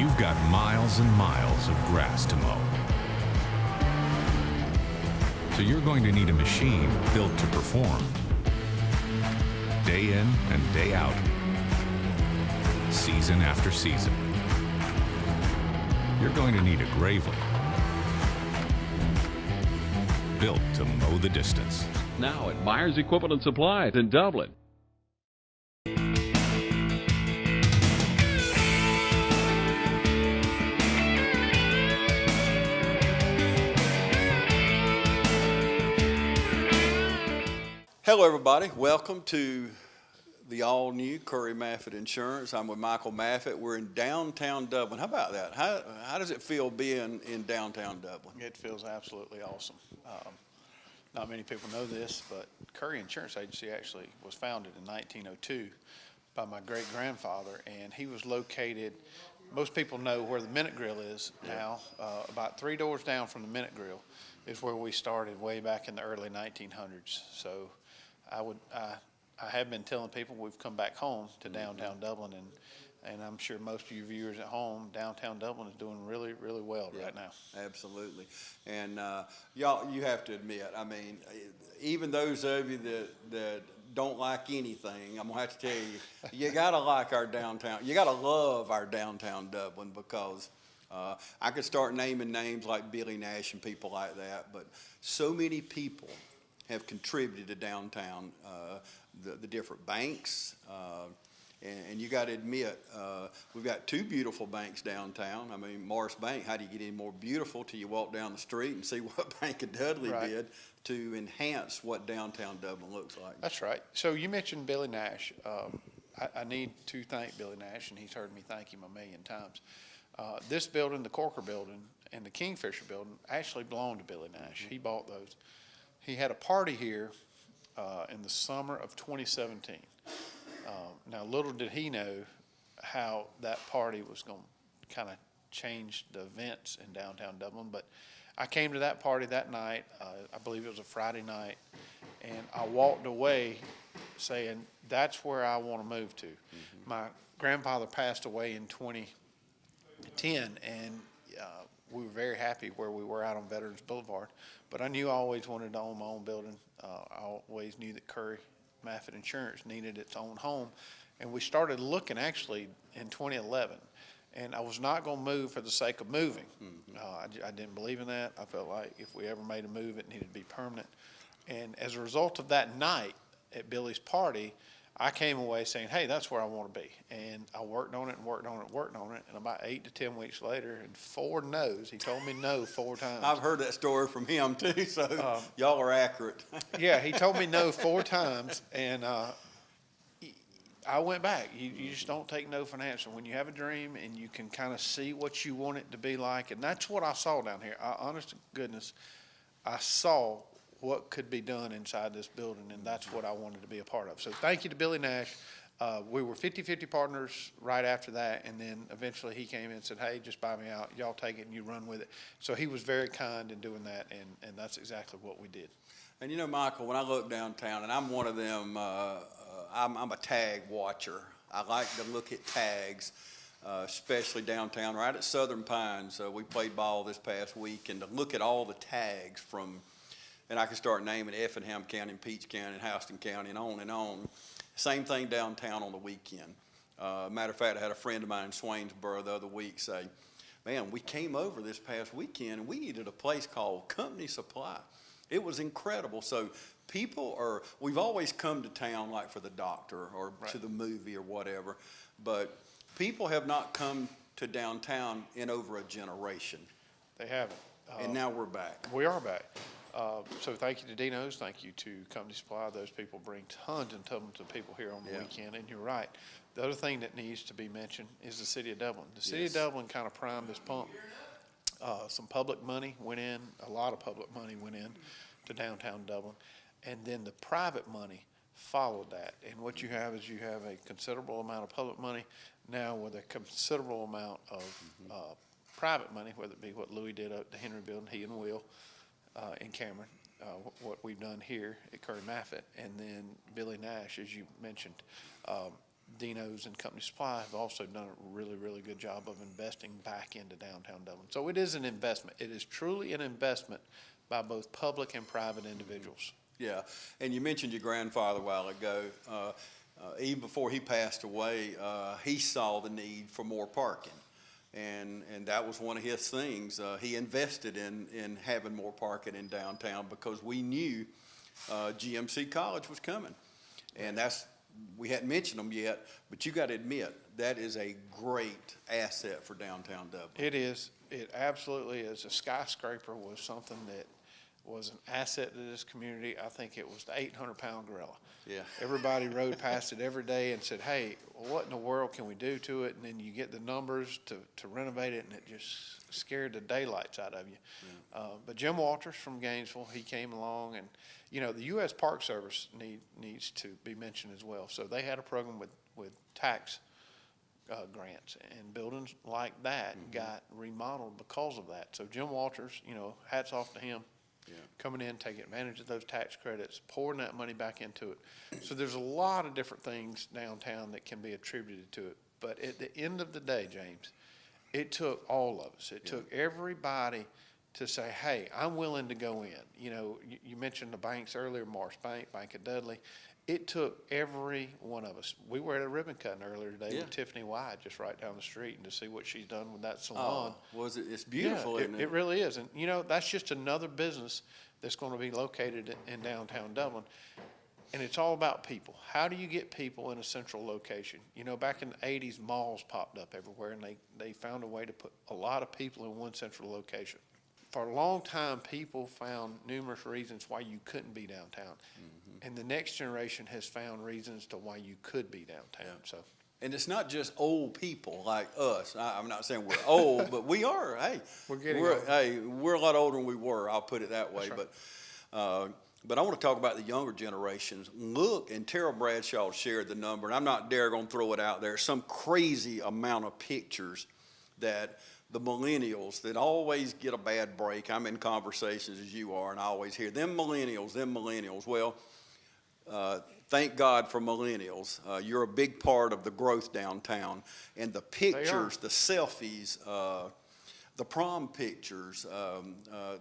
you've got miles and miles of grass to mow. So you're going to need a machine built to perform. Day in and day out. Season after season. You're going to need a Gravely. Built to mow the distance. Now at Myers Equipment and Supplies in Dublin. Hello everybody, welcome to the all-new Curry Maffett Insurance. I'm with Michael Maffett. We're in downtown Dublin. How about that? How does it feel being in downtown Dublin? It feels absolutely awesome. Not many people know this, but Curry Insurance Agency actually was founded in 1902 by my great-grandfather, and he was located, most people know where the Minute Grill is now, about 3 doors down from the Minute Grill is where we started way back in the early 1900s. So I have been telling people we've come back home to downtown Dublin, and I'm sure most of you viewers at home, downtown Dublin is doing really, really well right now. Absolutely. And y'all, you have to admit, I mean, even those of you that don't like anything, I'm gonna have to tell you, you gotta like our downtown, you gotta love our downtown Dublin, because I could start naming names like Billy Nash and people like that, but so many people have contributed to downtown, the different banks, and you got to admit, we've got 2 beautiful banks downtown. I mean, Morris Bank, how do you get any more beautiful till you walk down the street and see what Bank of Dudley did to enhance what downtown Dublin looks like? That's right. So you mentioned Billy Nash. I need to thank Billy Nash, and he's heard me thank him a million times. This building, the Corker building, and the Kingfisher building actually belonged to Billy Nash. He bought those. He had a party here in the summer of 2017. Now, little did he know how that party was going to kind of change the events in downtown Dublin, but I came to that party that night. I believe it was a Friday night, and I walked away saying, that's where I want to move to. My grandfather passed away in 2010, and we were very happy where we were out on Veterans Boulevard, but I knew I always wanted to own my own building. I always knew that Curry Maffett Insurance needed its own home, and we started looking actually in 2011, and I was not going to move for the sake of moving. I didn't believe in that. I felt like if we ever made a move, it needed to be permanent, and as a result of that night at Billy's party, I came away saying, hey, that's where I want to be. And I worked on it and worked on it and worked on it. And about 8 to 10 weeks later, and 4 no's, he told me no 4 times. I've heard that story from him too, so y'all are accurate. Yeah, he told me no 4 times. And I went back. You just don't take no for an answer. When you have a dream and you can kind of see what you want it to be like, and that's what I saw down here. Honest to goodness, I saw what could be done inside this building, and that's what I wanted to be a part of. So thank you to Billy Nash. We were 50-50 partners right after that, and then eventually he came in and said, hey, just buy me out. Y'all take it and you run with it. So he was very kind in doing that, and that's exactly what we did. And you know, Michael, when I look downtown, and I'm one of them, I'm a tag watcher. I like to look at tags, especially downtown, right at Southern Pines. We played ball this past week, and to look at all the tags from, and I can start naming Effingham County and Peach County and Houston County and on and on. Same thing downtown on the weekend. Matter of fact, I had a friend of mine in Swainsboro the other week say, man, we came over this past weekend and we needed a place called Company Supply. It was incredible. So we've always come to town like for the doctor or to the movie or whatever, but people have not come to downtown in over a generation. They haven't. And now we're back. We are back. So thank you to Dino's, thank you to Company Supply. Those people bring tons and tons of people here on the weekend, and you're right. The other thing that needs to be mentioned is the City of Dublin. The City of Dublin kind of primed this pump. Some public money went in, a lot of public money went in to downtown Dublin, and then the private money followed that. And what you have is you have a considerable amount of public money now with a considerable amount of private money, whether it be what Louis did up at the Henry Building, he and Will, in Cameron, what we've done here at Curry Maffett, and then Billy Nash, as you mentioned. Dino's and Company Supply have also done a really, really good job of investing back into downtown Dublin. So it is an investment. It is truly an investment by both public and private individuals. Yeah, and you mentioned your grandfather a while ago. Even before he passed away, he saw the need for more parking. And that was one of his things. He invested in having more parking in downtown because we knew GMC College was coming. And we hadn't mentioned them yet, but you got to admit, that is a great asset for downtown Dublin. It is. It absolutely is. A skyscraper was something that was an asset to this community. I think it was the 800-pound gorilla. Yeah. Everybody rode past it every day and said, hey, what in the world can we do to it? And then you get the numbers to renovate it, and it just scared the daylights out of you. Yeah. But Jim Walters from Gainesville, he came along, and, you know, the U.S. Park Service needs to be mentioned as well. So they had a program with tax grants, and buildings like that got remodeled because of that. So Jim Walters, you know, hats off to him. Yeah. Coming in, taking advantage of those tax credits, pouring that money back into it. So there's a lot of different things downtown that can be attributed to it. But at the end of the day, James, it took all of us. It took everybody to say, hey, I'm willing to go in. You know, you mentioned the banks earlier, Marsh Bank, Bank of Dudley. It took every one of us. We were at a ribbon cutting earlier today with Tiffany White, just right down the street, and to see what she's done with that salon. Oh, was it? It's beautiful, isn't it? It really is. And, you know, that's just another business that's going to be located in downtown Dublin. And it's all about people. How do you get people in a central location? You know, back in the 80s, malls popped up everywhere, and they found a way to put a lot of people in one central location. For a long time, people found numerous reasons why you couldn't be downtown. And the next generation has found reasons to why you could be downtown. So, and it's not just old people like us. I'm not saying we're old, but we are. Hey, we're a lot older than we were. I'll put it that way. Right. But I want to talk about the younger generations. Look, and Terrell Bradshaw shared the number, and I'm not going to throw it out there. Some crazy amount of pictures that the millennials that always get a bad break. I'm in conversations as you are, and I always hear them millennials. Well, thank God for millennials. You're a big part of the growth downtown. And the pictures, the selfies, the prom pictures,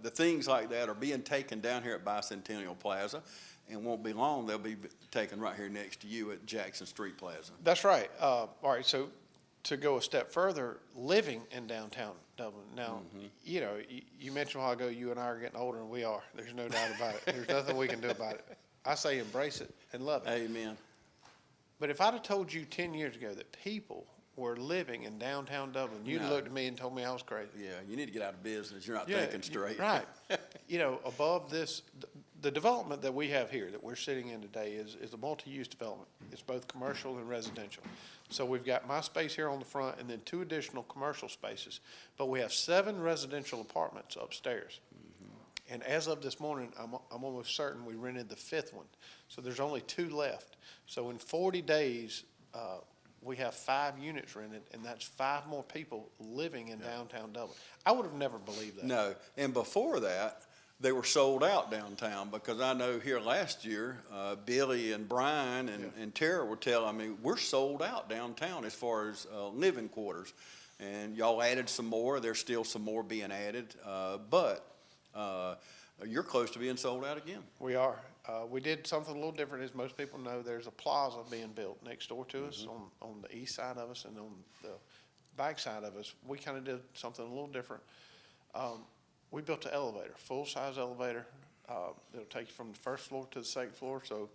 the things like that are being taken down here at Bicentennial Plaza. And won't be long, they'll be taken right here next to you at Jackson Street Plaza. That's right. All right, so to go a step further, living in downtown Dublin. Now, you know, you mentioned a while ago you and I are getting older, and we are. There's no doubt about it. There's nothing we can do about it. I say embrace it and love it. Amen. But if I'd have told you 10 years ago that people were living in downtown Dublin, you'd looked at me and told me I was crazy. Yeah, you need to get out of business. You're not thinking straight. Right. You know, above this, the development that we have here that we're sitting in today is a multi-use development. It's both commercial and residential. So we've got my space here on the front and then 2 additional commercial spaces. But we have 7 residential apartments upstairs. And as of this morning, I'm almost certain we rented the 5th one. So there's only 2 left. So in 40 days, we have 5 units rented, and that's 5 more people living in downtown Dublin. I would have never believed that. No, and before that, they were sold out downtown, because I know here last year, Billy and Brian and Tara were telling me, we're sold out downtown as far as living quarters. And y'all added some more. There's still some more being added, but you're close to being sold out again. We are. We did something a little different. As most people know, there's a plaza being built next door to us on the east side of us, and on the back side of us, we kind of did something a little different. We built an elevator, full-size elevator. It'll take you from the first floor to the second floor. So,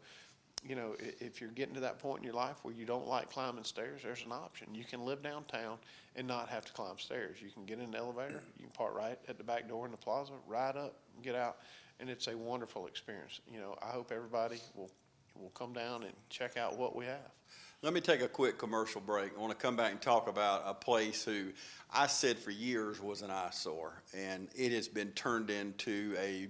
you know, if you're getting to that point in your life where you don't like climbing stairs, there's an option. You can live downtown and not have to climb stairs. You can get in the elevator, you can park right at the back door in the plaza, ride up, get out, and it's a wonderful experience. You know, I hope everybody will come down and check out what we have. Let me take a quick commercial break. I want to come back and talk about a place who I said for years was an eyesore, and it has been turned into a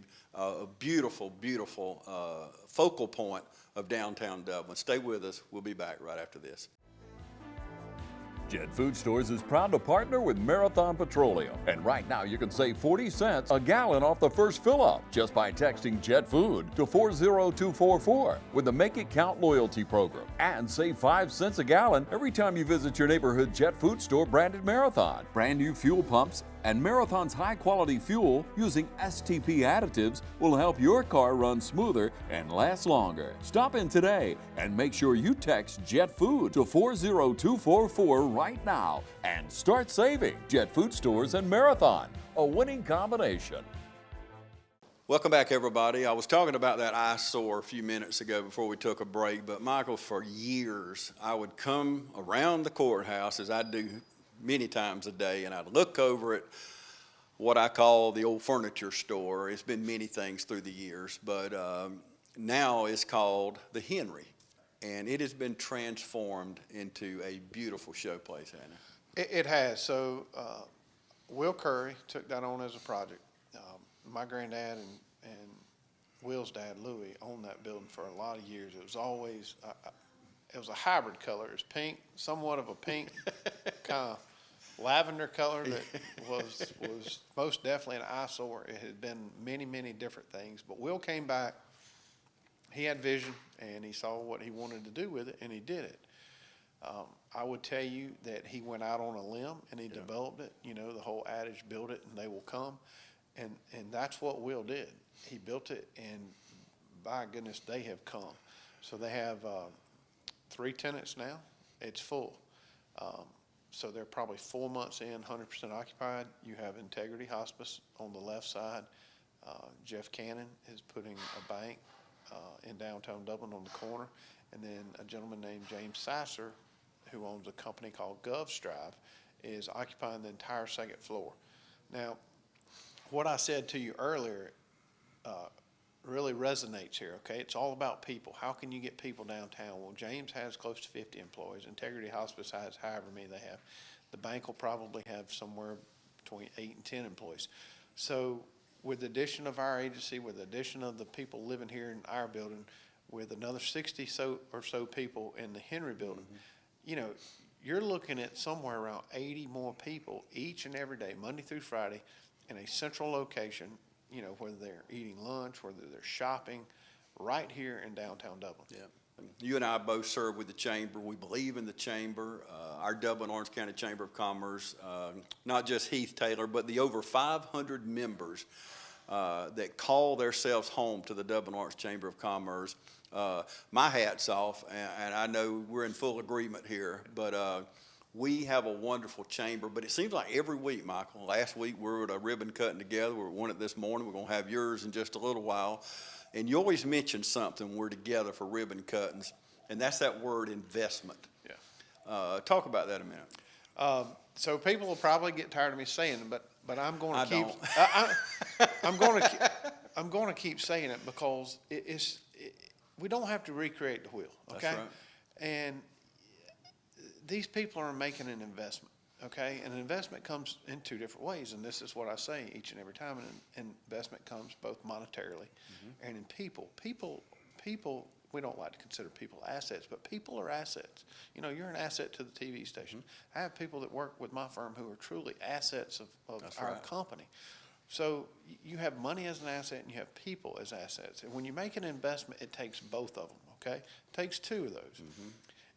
beautiful, beautiful focal point of downtown Dublin. Stay with us. We'll be back right after this. Jet Food Stores is proud to partner with Marathon Petroleum. And right now you can save 40 cents a gallon off the first fill-up just by texting Jet Food to 40244 with the Make It Count loyalty program. And save 5 cents a gallon every time you visit your neighborhood Jet Food Store branded Marathon. Brand new fuel pumps and Marathon's high-quality fuel using STP additives will help your car run smoother and last longer. Stop in today and make sure you text Jet Food to 40244 right now and start saving. Jet Food Stores and Marathon, a winning combination. Welcome back, everybody. I was talking about that eyesore a few minutes ago before we took a break, but Michael, for years, I would come around the courthouse, as I do many times a day, and I'd look over at what I call the old furniture store. It's been many things through the years, but now it's called the Henry, and it has been transformed into a beautiful showplace, hasn't it? It has. So Will Curry took that on as a project. My granddad and Will's dad, Louis, owned that building for a lot of years. It was always, it was a hybrid color. It was pink, somewhat of a pink, kind of lavender color that was most definitely an eyesore. It had been many, many different things. But Will came back. He had vision, and he saw what he wanted to do with it, and he did it. I would tell you that he went out on a limb, and he developed it. You know, the whole adage, build it, and they will come. And that's what Will did. He built it, and by goodness, they have come. So they have 3 tenants now. It's full. So they're probably 4 months in, 100% occupied. You have Integrity Hospice on the left side. Jeff Cannon is putting a bank in downtown Dublin on the corner. And then a gentleman named James Sasser, who owns a company called GovStrive, is occupying the entire second floor. Now, what I said to you earlier really resonates here, okay? It's all about people. How can you get people downtown? Well, James has close to 50 employees. Integrity Hospice has however many they have. The bank will probably have somewhere between 8 and 10 employees. So with the addition of our agency, with the addition of the people living here in our building, with another 60 or so people in the Henry building, you know, you're looking at somewhere around 80 more people each and every day, Monday through Friday, in a central location, you know, whether they're eating lunch, whether they're shopping, right here in downtown Dublin. Yeah. You and I both serve with the Chamber. We believe in the Chamber. Our Dublin Orange County Chamber of Commerce, not just Heath Taylor, but the over 500 members that call themselves home to the Dublin Orange Chamber of Commerce. My hat's off, and I know we're in full agreement here, but we have a wonderful chamber, but it seems like every week, Michael, last week we were at a ribbon cutting together. We were one at this morning. We're going to have yours in just a little while. And you always mention something when we're together for ribbon cuttings, and that's that word investment. Yeah. Talk about that a minute. So people will probably get tired of me saying it, but I'm going to keep. I'm going to keep saying it because we don't have to recreate the wheel. Okay. That's right. And these people are making an investment, okay? And an investment comes in 2 different ways, and this is what I say each and every time. An investment comes both monetarily and in people. People, we don't like to consider people assets, but people are assets. You know, you're an asset to the TV station. I have people that work with my firm who are truly assets of our company. So you have money as an asset and you have people as assets. And when you make an investment, it takes both of them, okay? It takes 2 of those.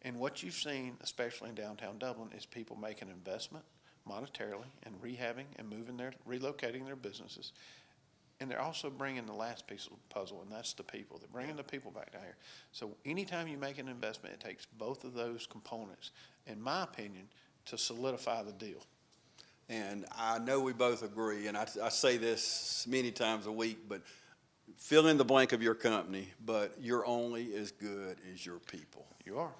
And what you've seen, especially in downtown Dublin, is people make an investment monetarily and rehabbing and relocating their businesses. And they're also bringing the last piece of the puzzle, and that's the people. They're bringing the people back down here. So anytime you make an investment, it takes both of those components, in my opinion, to solidify the deal. And I know we both agree, and I say this many times a week, but fill in the blank of your company, but you're only as good as your people. You are.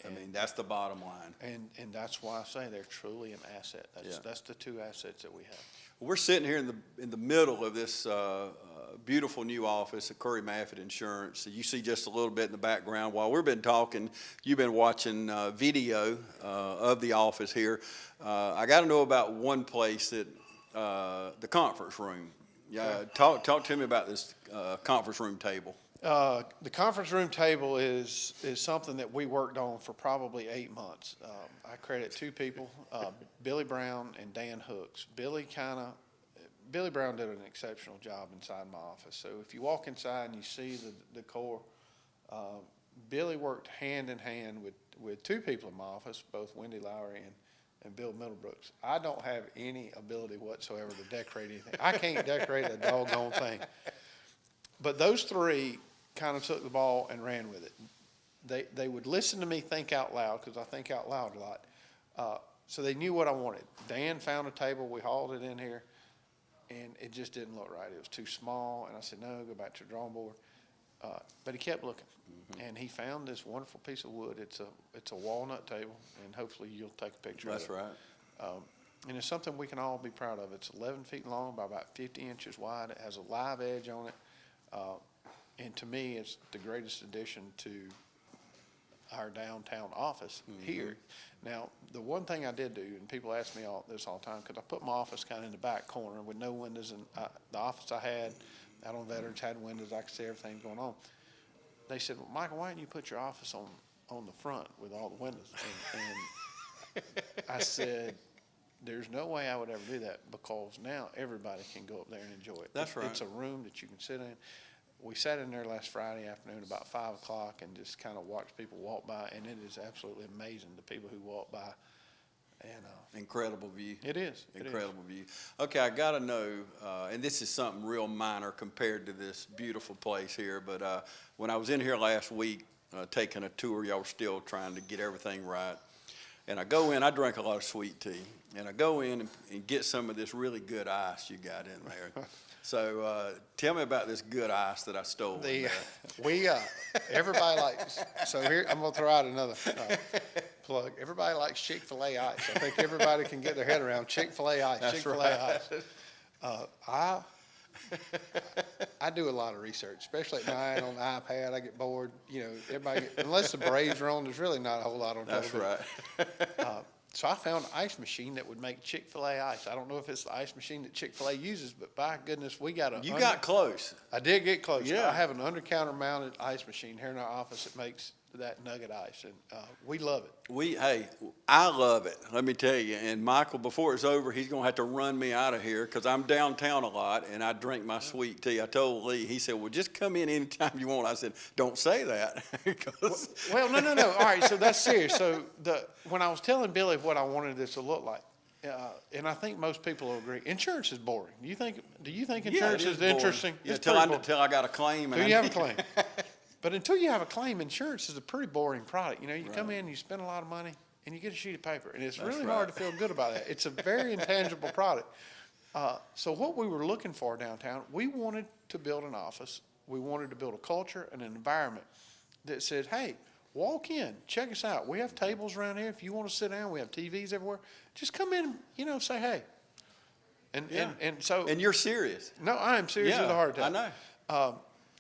I mean, that's the bottom line. And that's why I say they're truly an asset. That's the 2 assets that we have. We're sitting here in the middle of this beautiful new office at Curry Maffett Insurance. You see just a little bit in the background. While we've been talking, you've been watching video of the office here. I got to know about one place that the conference room. Yeah, talk to me about this conference room table. The conference room table is something that we worked on for probably 8 months. I credit two people, Billy Brown and Dan Hooks. Billy Brown did an exceptional job inside my office. So if you walk inside and you see the decor, Billy worked hand in hand with two people in my office, both Wendy Lowry and Bill Middlebrooks. I don't have any ability whatsoever to decorate anything. I can't decorate a doggone thing. But those three kind of took the ball and ran with it. They would listen to me think out loud, because I think out loud a lot. So they knew what I wanted. Dan found a table. We hauled it in here, and it just didn't look right. It was too small, and I said, no, go back to the drawing board. But he kept looking, and he found this wonderful piece of wood. It's a walnut table, and hopefully you'll take a picture of it. That's right. And it's something we can all be proud of. It's 11 feet long by about 50 inches wide. It has a live edge on it. And to me, it's the greatest addition to our downtown office here. Now, the one thing I did do, and people ask me this all the time, because I put my office kind of in the back corner with no windows, and the office I had out on Veterans had windows. I could see everything going on. They said, well, Michael, why didn't you put your office on the front with all the windows? And I said, there's no way I would ever do that, because now everybody can go up there and enjoy it. That's right. It's a room that you can sit in. We sat in there last Friday afternoon about 5 o'clock and just kind of watched people walk by, and it is absolutely amazing, the people who walk by. And incredible view. It is. Incredible view. Okay, I got to know, and this is something real minor compared to this beautiful place here, but when I was in here last week taking a tour, y'all were still trying to get everything right. And I go in, I drink a lot of sweet tea, and I go in and get some of this really good ice you got in there. So tell me about this good ice that I stole. Everybody likes, so here, I'm going to throw out another plug. Everybody likes Chick-fil-A ice. I think everybody can get their head around Chick-fil-A ice. That's Chick-fil-A ice. I do a lot of research, especially at night on the iPad. I get bored. You know, unless the Braves are on, there's really not a whole lot on television. That's right. So I found an ice machine that would make Chick-fil-A ice. I don't know if it's the ice machine that Chick-fil-A uses, but by goodness, we got You got close. I did get close. Yeah. I have an under-counter mounted ice machine here in our office that makes that nugget ice, and we love it. Hey, I love it, let me tell you. And Michael, before it's over, he's going to have to run me out of here, because I'm downtown a lot, and I drink my sweet tea. I told Lee, he said, well, just come in anytime you want. I said, don't say that. Well, no. All right, so that's serious. So when I was telling Billy what I wanted this to look like, and I think most people will agree, insurance is boring. Do you think insurance is interesting? Yeah, It's till pretty boring. I got a claim. Until you have a claim. But until you have a claim, insurance is a pretty boring product. You know, you come in, you spend a lot of money, and you get a sheet of paper. And it's really hard to feel good about that. It's a very intangible product. So what we were looking for downtown, we wanted to build an office. We wanted to build a culture and an environment that said, hey, walk in, check us out. We have tables around here. If you want to sit down, we have TVs everywhere. Just come in, say hey. And you're serious. No, I am serious as a hard I time. know.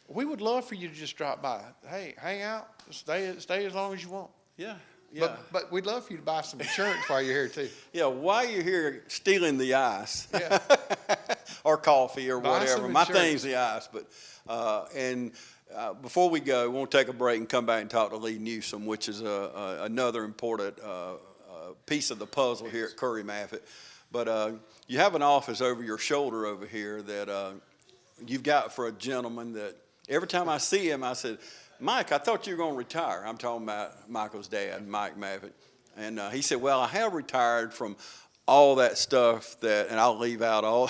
We would love for you to just drop by. Hey, hang out, stay as long as you want. Yeah. But we'd love for you to buy some insurance while you're here too. Yeah, while you're here stealing the ice, Yeah. or coffee or Buy whatever. some My insurance. thing's the ice. But before we go, we'll take a break and come back and talk to Lee Newsom, which is another important piece of the puzzle here at Curry Maffett. But you have an office over your shoulder over here that you've got for a gentleman that every time I see him, I said, Mike, I thought you were going to retire. I'm talking about Michael's dad, Mike Maffett. And he said, well, I have retired from all that stuff and I'll leave out all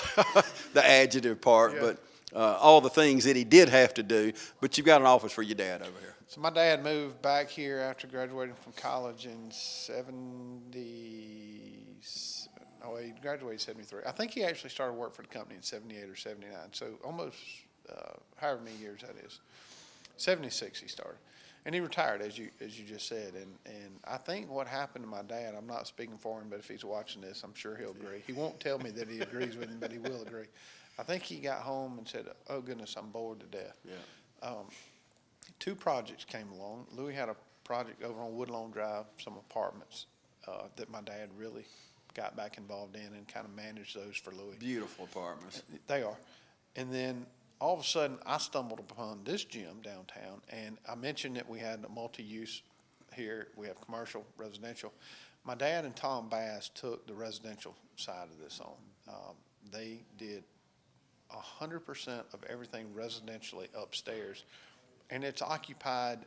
the adjective part, but all the things that he did have to do. But you've got an office for your dad over here. So my dad moved back here after graduating from college in he graduated in 73. I think he actually started work for the company in 78 or 79. So almost however many years that is. 76 he started. And he retired, as you just said. And I think what happened to my dad, I'm not speaking for him, but if he's watching this, I'm sure he'll agree. He won't tell me that he agrees with him, but he will agree. I think he got home and said, oh, goodness, I'm bored to death. Yeah. Two projects came along. Louis had a project over on Woodlawn Drive, some apartments that my dad really got back involved in and kind of managed those for Louis. Beautiful apartments. They are. And then all of a sudden, I stumbled upon this gym downtown, and I mentioned that we had a multi-use here. We have commercial, residential. My dad and Tom Bass took the residential side of this on. They did 100% of everything residentially upstairs, and it's occupied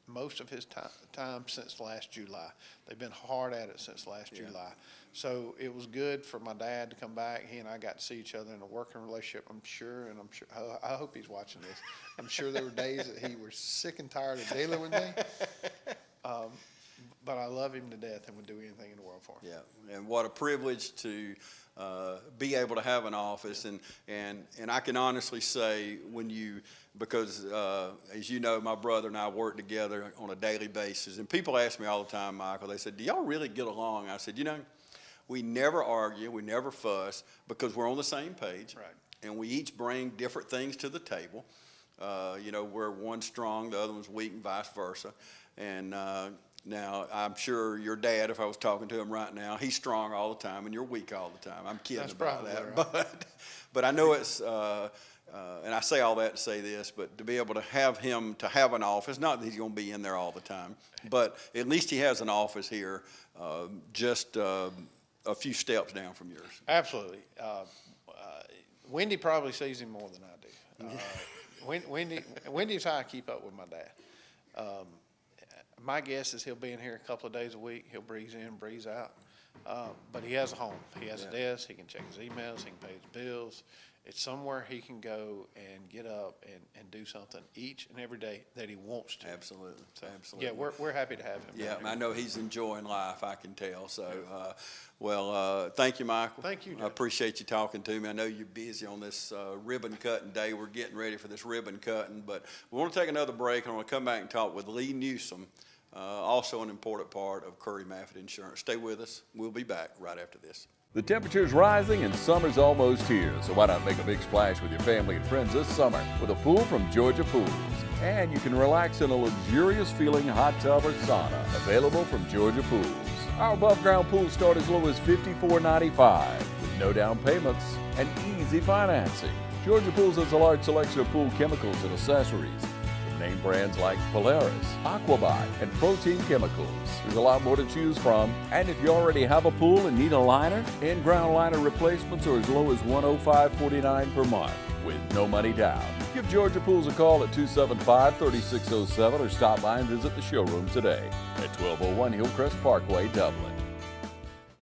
most of his time since last July. They've been hard at it since last July. So it was good for my dad to come back. He and I got to see each other in a working relationship, I'm sure, and I hope he's watching this. I'm sure there were days that he was sick and tired of dealing with me. But I love him to death and would do anything in the world for him. Yeah, and what a privilege to be able to have an office, and I can honestly say because as you know, my brother and I work together on a daily basis, and people ask me all the time, Michael, they said, do y'all really get along? I said, we never argue, we never fuss, because we're on the same page, Right. and we each bring different things to the table. Where one's strong, the other one's weak, and vice versa. And now, I'm sure your dad, if I was talking to him right now, he's strong all the time, and you're weak all the time. I'm kidding about that. Right. But I know it's, and I say all that to say this, but to be able to have him to have an office, not that he's going to be in there all the time, but at least he has an office here, just a few steps down from yours. Absolutely. Wendy probably sees him more than I do. Wendy's how I keep up with my dad. My guess is he'll be in here a couple of days a week. He'll breeze in, breeze out. But he has a home. He has a desk. He can check his emails. He can pay his bills. It's somewhere he can go and get up and do something each and every day that he wants to. Absolutely. So, Absolutely. yeah, we're happy to have him. Yeah, I know he's enjoying life, I can tell. So, thank you, Michael. Thank you, Jim. I appreciate you talking to me. I know you're busy on this ribbon cutting day. We're getting ready for this ribbon cutting, but we want to take another break, and I want to come back and talk with Lee Newsom, also an important part of Curry Maffett Insurance. Stay with us. We'll be back right after this. The temperature's rising and summer's almost here, so why not make a big splash with your family and friends this summer with a pool from Georgia Pools. And you can relax in a luxurious feeling hot tub or sauna, available from Georgia Pools. Our above ground pools start as low as $54.95 with no down payments and easy financing. Georgia Pools has a large selection of pool chemicals and accessories. Name brands like Polaris, Aquabuy, and Protein Chemicals. There's a lot more to choose from. And if you already have a pool and need a liner, in-ground liner replacements are as low as $105.49 per month with no money down. Give Georgia Pools a call at 275-3607 or stop by and visit the showroom today at 1201 Hillcrest Parkway, Dublin.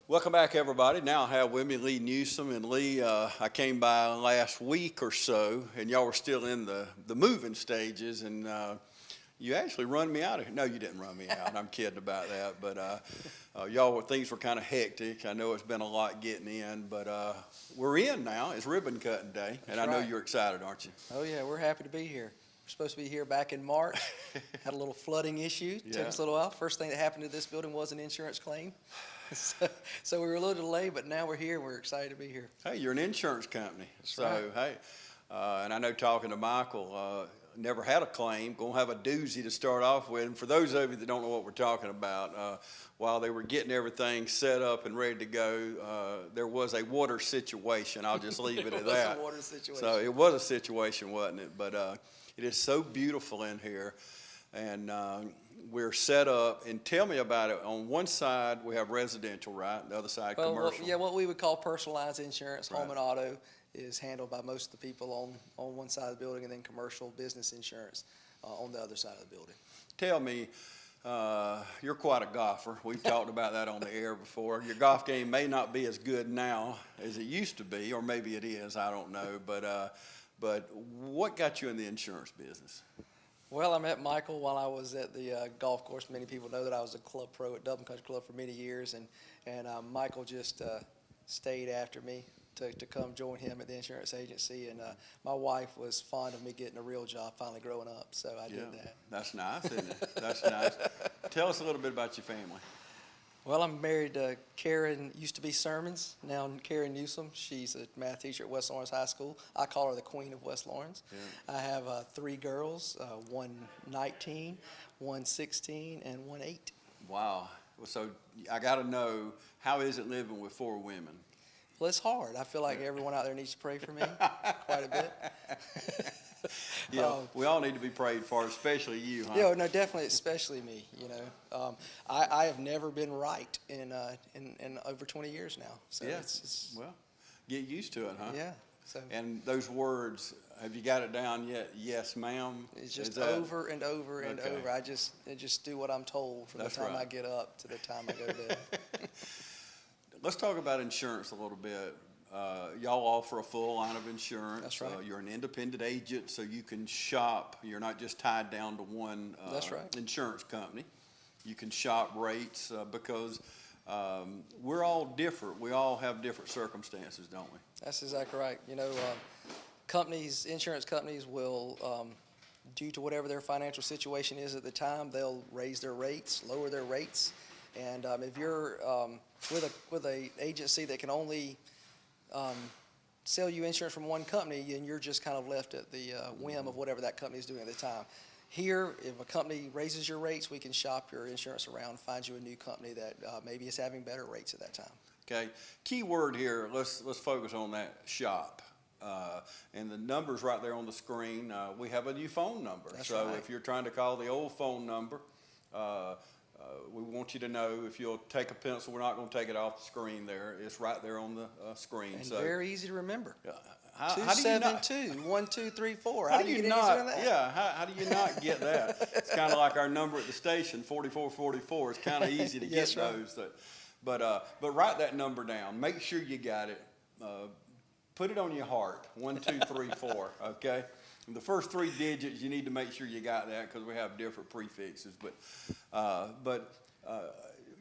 Welcome back, everybody. Now I have with me Lee Newsom. And Lee, I came by last week or so, and y'all were still in the moving stages, and you actually run me out of here. No, you didn't run me out. I'm kidding about that. But things were kind of hectic. I know it's been a lot getting in, but we're in now. It's ribbon cutting day, and I know you're excited, aren't you? Oh, yeah, we're happy to be here. We're supposed to be here back in March. Had a little flooding issue. Took us a little while. First thing that happened to this building was an insurance claim. So we were a little delayed, but now we're here. We're excited to be here. Hey, you're an insurance company. Right. Hey, and I know talking to Michael, never had a claim. Going to have a doozy to start off with. And for those of you that don't know what we're talking about, while they were getting everything set up and ready to go, there was a water situation. I'll just leave it at that. It was a water situation. So it was a situation, wasn't it? But it is so beautiful in here. And we're set up, and tell me about it. On one side, we have residential, right? The other side, commercial. What we would call personalized insurance, Right. home and auto, is handled by most of the people on one side of the building, and then commercial business insurance on the other side of the building. Tell me, you're quite a golfer. We've talked about that on the air before. Your golf game may not be as good now as it used to be, or maybe it is, I don't know. But what got you in the insurance business? Well, I met Michael while I was at the golf course. Many people know that I was a club pro at Dublin Country Club for many years, and Michael just stayed after me to come join him at the insurance agency. And my wife was fond of me getting a real job, finally growing up, so I did that. That's nice, isn't it? That's nice. Tell us a little bit about your family. Well, I'm married to Karen, used to be Sermons, now Karen Newsom. She's a math teacher at West Lawrence High School. I call her the queen of West Lawrence. Yeah. I have 3 girls, one 19, one 16, and one 8. Wow. So I got to know, how is it living with 4 women? Well, it's hard. I feel like everyone out there needs to pray for me quite a bit. Yeah, we all need to be prayed for, especially you, huh? Yeah, no, definitely, especially me. You know, I have never been right in over 20 years now. So Yeah. it's Well, get used to it, huh? yeah. So And those words, have you got it down yet? Yes, ma'am? it's just Is that- over and over and Okay. over. I just do what I'm told from That's the time right. I get up to the time I go to bed. Let's talk about insurance a little bit. Y'all offer a full line of insurance. That's right. You're an independent agent, so you can shop. You're not just tied down to one That's right. insurance company. You can shop rates because we're all different. We all have different circumstances, don't we? That's exactly right. You know, companies, insurance companies will, due to whatever their financial situation is at the time, they'll raise their rates, lower their rates. And if you're with a agency that can only sell you insurance from one company, and you're just kind of left at the whim of whatever that company is doing at the time. Here, if a company raises your rates, we can shop your insurance around, find you a new company that maybe is having better rates at that time. Okay, key word here, let's focus on that shop. And the number's right there on the screen. We have a new phone number. That's so right. if you're trying to call the old phone number, we want you to know, if you'll take a pencil, we're not going to take it off the screen there. It's right there on the screen. And so very easy to remember. how do you not? 272-1234. How How do you you get not? easier than that? Yeah, how do you not get that? It's kind of like our number at the station, 4444. It's kind of easy to get Yes, right. those. But write that number down. Make sure you got it. Put it on your heart. 1, 2, 3, 4. Okay. And the first 3 digits, you need to make sure you got that because we have different prefixes. But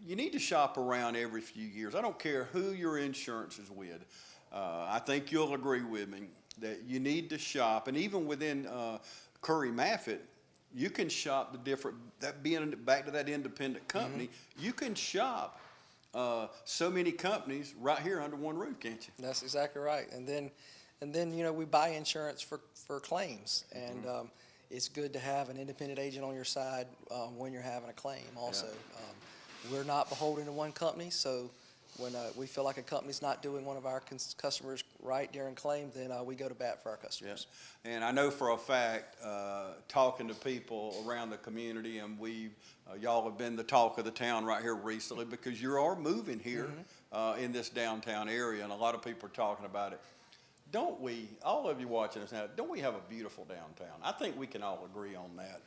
you need to shop around every few years. I don't care who your insurance is with. I think you'll agree with me that you need to shop, and even within Curry Maffett, you can shop the different. That being back to that independent company, you can shop so many companies right here under one roof, can't you? That's exactly right. And then you know, we buy insurance for claims, and it's good to have an independent agent on your side when you're having a claim. Also, we're not beholden to one company, so when we feel like a company's not doing one of our customers right during claim, then we go to bat for our customers. Yes, and I know for a fact, talking to people around the community, and y'all have been the talk of the town right here recently because you are moving here in this downtown area, and a lot of people are talking about it. Don't we, all of you watching us now, don't we have a beautiful downtown? I think we can all agree on that.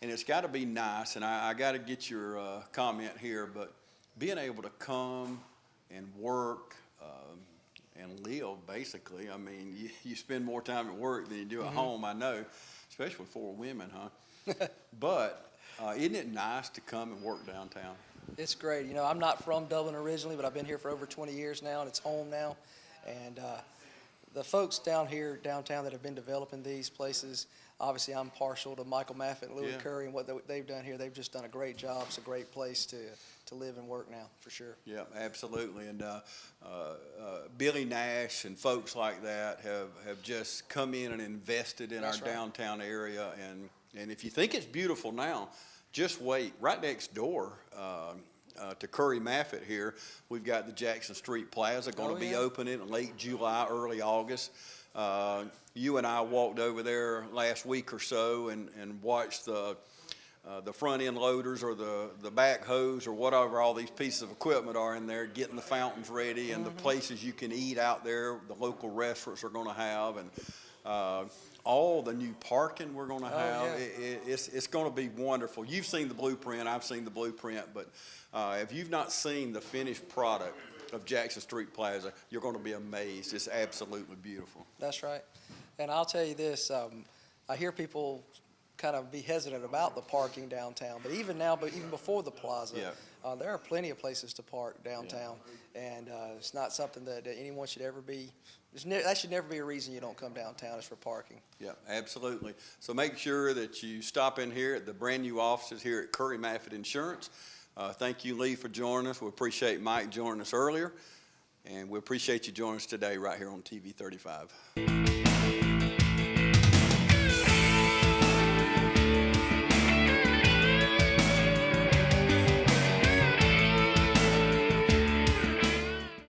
And it's got to be nice, and I got to get your comment here, but being able to come and work and live, basically. I mean, you spend more time at work than you do at home, I know, especially with 4 women, huh? But isn't it nice to come and work downtown? It's great. You know, I'm not from Dublin originally, but I've been here for over 20 years now, and it's home now. And the folks down here, downtown, that have been developing these places, obviously I'm partial to Michael Maffett and Louis Curry and what they've done here. They've just done a great job. It's a great place to live and work now, for sure. Yeah, absolutely. And Billy Nash and folks like that have just come in and invested in That's our right. downtown area. And if you think it's beautiful now, just wait. Right next door to Curry Maffett here, we've got the Jackson Street Plaza going to be opening in late July, early August. You and I walked over there last week or so and watched the front end loaders or the backhoes or whatever all these pieces of equipment are in there, getting the fountains ready and the places you can eat out there, the local restaurants are going to have, and all the new parking we're going to have. Yeah. It's going to be wonderful. You've seen the blueprint. I've seen the blueprint. But if you've not seen the finished product of Jackson Street Plaza, you're going to be amazed. It's absolutely beautiful. That's right. And I'll tell you this, I hear people kind of be hesitant about the parking downtown, but even now, but even before the plaza, there are plenty of places to park downtown, and it's not something that anyone should ever be. That should never be a reason you don't come downtown, is for parking. Yeah, absolutely. So make sure that you stop in here at the brand new offices here at Curry Maffett Insurance. Thank you, Lee, for joining us. We appreciate Mike joining us earlier, and we appreciate you joining us today right here on TV 35.